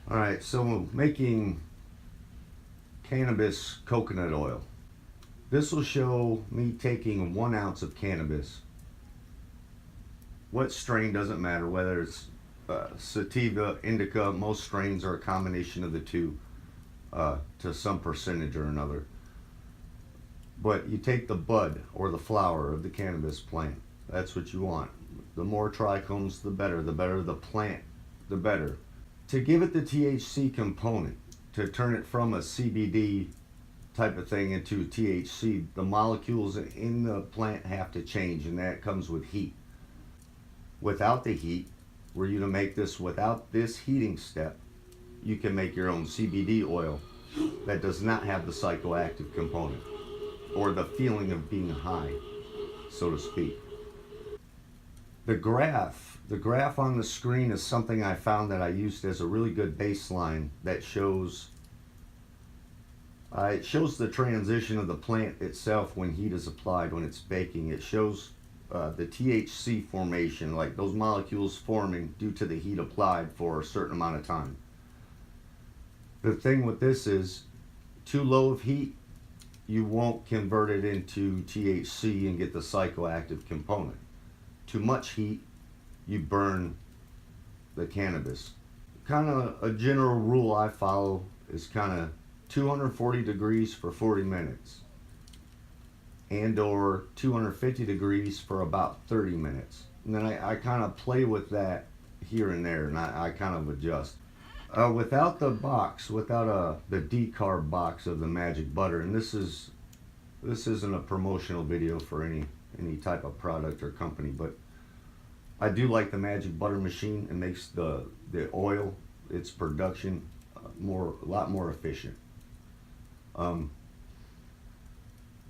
Alright, so making cannabis coconut oil. This will show me taking 1 ounce of cannabis. What strain doesn't matter, whether it's sativa, indica, most strains are a combination of the two to some percentage or another. But you take the bud or the flower of the cannabis plant. That's what you want. The more trichomes, the better. The better the plant, the better. To give it the THC component, to turn it from a CBD type of thing into THC, the molecules in the plant have to change, and that comes with heat. Without the heat, were you to make this without this heating step, you can make your own CBD oil that does not have the psychoactive component or the feeling of being high, so to speak. The graph on the screen is something I found that I used as a really good baseline that shows it shows the transition of the plant itself when heat is applied, when it's baking. It shows the THC formation, like those molecules forming due to the heat applied for a certain amount of time. The thing with this is, too low of heat, you won't convert it into THC and get the psychoactive component. Too much heat, you burn the cannabis. Kind of a general rule I follow is kind of 240 degrees for 40 minutes and or 250 degrees for about 30 minutes. And then I kind of play with that here and there, and I kind of adjust. Without the box, without the decarb box of the magic butter, and this isn't a promotional video for any type of product or company, but I do like the magic butter machine. It makes the oil, its production, a lot more efficient.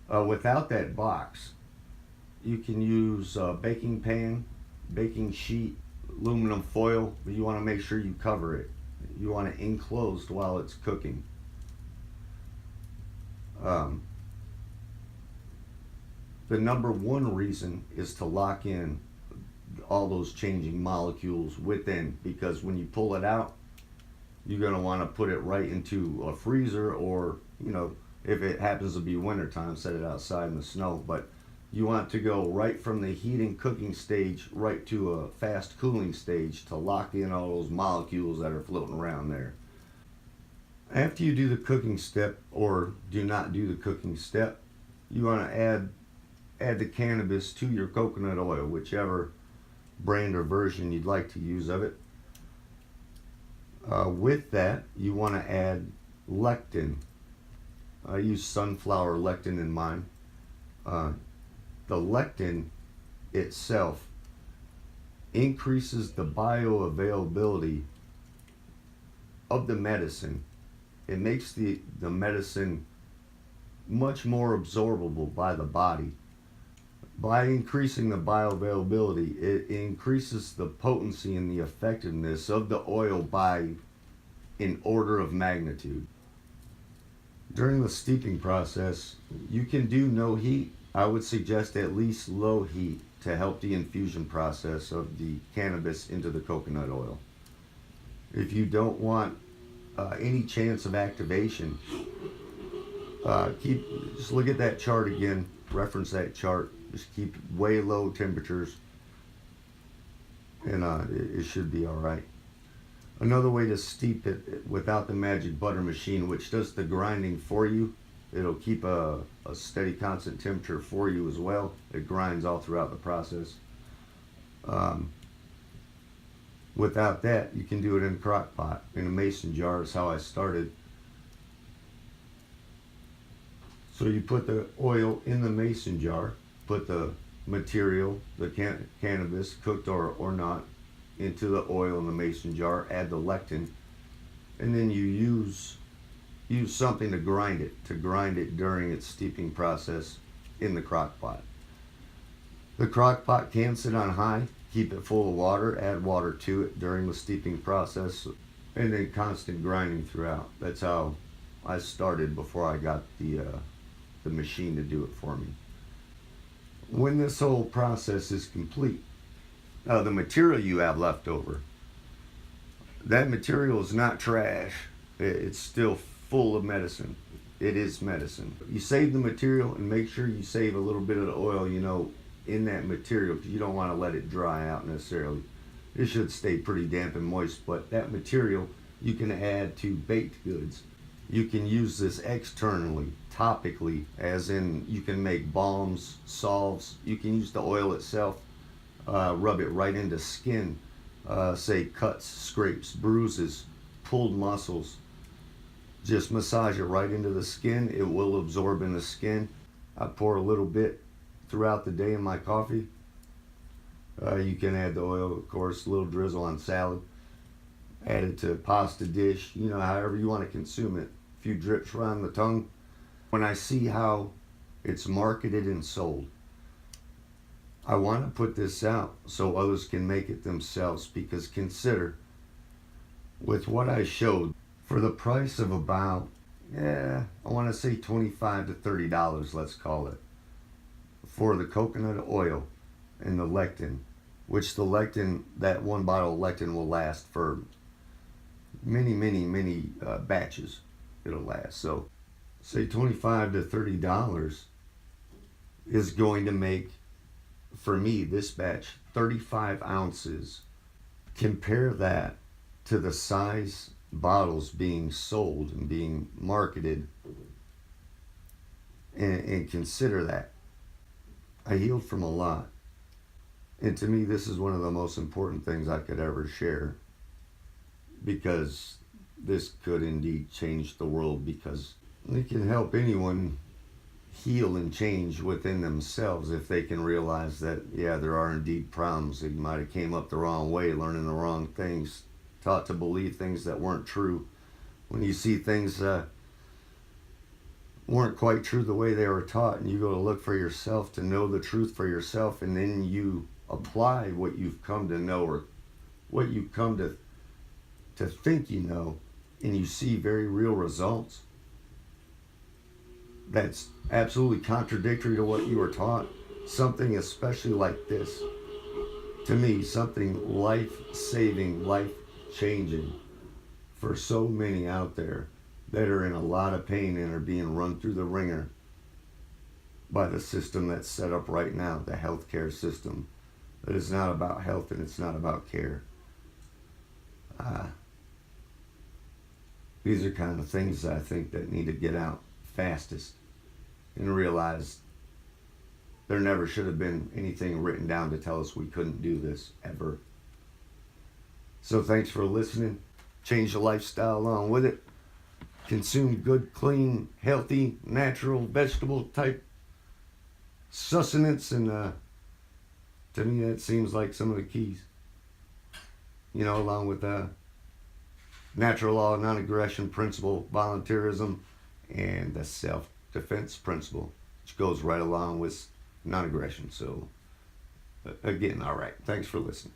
Without that box, you can use a baking pan, baking sheet, aluminum foil, but you want to make sure you cover it. You want it enclosed while it's cooking. The number one reason is to lock in all those changing molecules within, because when you pull it out, you're going to want to put it right into a freezer, or if it happens to be wintertime, set it outside in the snow. But you want to go right from the heating cooking stage right to a fast cooling stage to lock in all those molecules that are floating around there. After you do the cooking step, or do not do the cooking step, you want to add the cannabis to your coconut oil, whichever brand or version you'd like to use of it. With that, you want to add lectin. I use sunflower lectin in mine. The lectin itself increases the bioavailability of the medicine. It makes the medicine much more absorbable by the body. By increasing the bioavailability, it increases the potency and the effectiveness of the oil by an order of magnitude. During the steeping process, you can do no heat. I would suggest at least low heat to help the infusion process of the cannabis into the coconut oil. If you want any chance of activation, just look at that chart again, reference that chart. Just keep way low temperatures, and it should be all right. Another way to steep it without the magic butter machine, which does the grinding for you, it'll keep a steady constant temperature for you as well. It grinds all throughout the process. Without that, you can do it in a crock pot. In a mason jar is how I started. So you put the oil in the mason jar, put the material, the cannabis, cooked or not, into the oil in the mason jar, add the lectin, and then you use something to grind it during its steeping process in the crock pot. The crock pot can sit on high, keep it full of water, add water to it during the steeping process, and then constant grinding throughout. That's how I started before I got the machine to do it for me. When this whole process is complete, the material you have left over, That material is not trash. It's still full of medicine. It is medicine. You save the material and make sure you save a little bit of the oil, in that material, because you don't want to let it dry out necessarily. It should stay pretty damp and moist, but that material you can add to baked goods. You can use this externally, topically, as in you can make balms, salves. You can use the oil itself, rub it right into skin, say cuts, scrapes, bruises, pulled muscles. Just massage it right into the skin. It will absorb in the skin. I pour a little bit throughout the day in my coffee. You can add the oil, of course, a little drizzle on salad. Add it to pasta dish, however you want to consume it. A few drips around the tongue. When I see how it's marketed and sold, I want to put this out so others can make it themselves, because consider, with what I showed, for the price of about, I want to say $25 to $30, let's call it, for the coconut oil and the lectin, which that one bottle of lectin will last for many batches. It'll last. So say $25 to $30 is going to make, for me, this batch 35 ounces. Compare that to the size bottles being sold and being marketed, and consider that. I healed from a lot, and to me this is one of the most important things I could ever share, because this could indeed change the world, because it can help anyone heal and change within themselves if they can realize that, there are indeed problems. That you might have came up the wrong way, learning the wrong things, taught to believe things that weren't true. When you see things weren't quite true the way they were taught, and you go to look for yourself, to know the truth for yourself, and then you apply what you've come to know, or what you've come to think you know, and you see very real results that's absolutely contradictory to what you were taught. Something especially like this, to me, something life-saving, life-changing for so many out there that are in a lot of pain and are being run through the ringer by the system that's set up right now, the healthcare system, that is not about health and it's not about care. These are kind of things that I think that need to get out fastest, and realize there never should have been anything written down to tell us we couldn't do this, ever. So thanks for listening. Change your lifestyle along with it. Consume good, clean, healthy, natural, vegetable type sustenance, and to me that seems like some of the keys. Along with natural law, non-aggression principle, volunteerism, and the self-defense principle, which goes right along with non-aggression. So again, all right, thanks for listening.